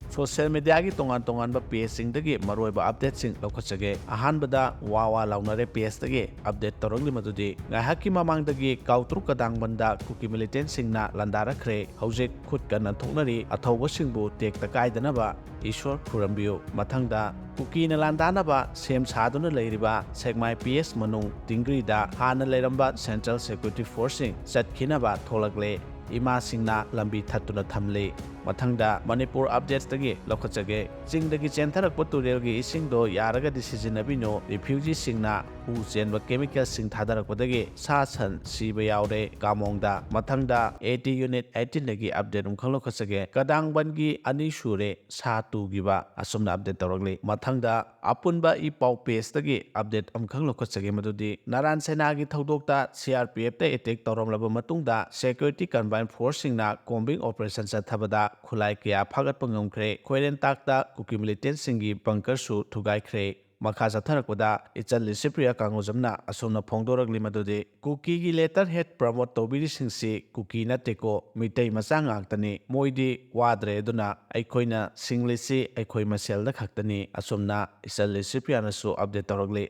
Social media की तोंगान page सिंगदगी मरोइबा update सिंग लौखचगे अहानबदा वावा लाउनरे page तगे update तौरंगली मदुदी गायहाकी ममांगदगी Koutruk कदांगबंदा कुकी militant सिंगना लंदारखरे हौजिक खुद कन्ना थोकनरी अथौबो सिंगबु टेक तकाइदनबा ईश्वर खुरंबियो मथंगदा कुकी न लांदानबा सेम सादुना लेरिबा सेगमाई PS मनुंग तिंग्रीदा हाना लेरंबा सेंट्रल सिक्योरिटी फोर्सिंग चटखिनबा थोलगले इमा सिंगना लंबी थत्तुना थमले मथंगदा मणिपुर अपडेट्स तगी लौखचगे चिंगदगी चेंथरकप तुरेलगी इसिंगदो यारगदि सिजिनबिनो रिफ्यूजी सिंगना उ चेनब केमिकल सिंग थादरकपदगी सा सन सीबा यावरे कामोंगदा मथंगदा 80 यूनिट 18 दगी अपडेट उमखंग लौखचगे कदांगबनगी अनि सुरे सा तुगिबा असुमना अपडेट तौरगले मथंगदा अपुनबा इ पाउ पेज तगी अपडेट अमखंग लौखचगे मदुदी नारायण सेनागी थौदोकता CRPF ते अटैक तौरमलब मतुंगदा सिक्योरिटी कंबाइन फोर्स सिंगना कॉम्बिंग ऑपरेशन चथबदा खुलाई कया फागत पंगमख्रे खोइरेन ताकता कुकी मिलिटेंट सिंगी बंकरसु थुगाइख्रे मखा चथरकपदा इचल लिसिप्रिया कांगोजमना असोमना फोंदोरगली मदुदे कुकी की लेटर हेड प्रमोट तौबिरी सिंगसी कुकी नतेको मिटै मचा ngakतनी मोइदी वाद्रे दुना अखोइना सिंगलिसी अखोइ मसेलदा खक्तनी असोमना इचल लिसिप्रियानसु अपडेट तौरगले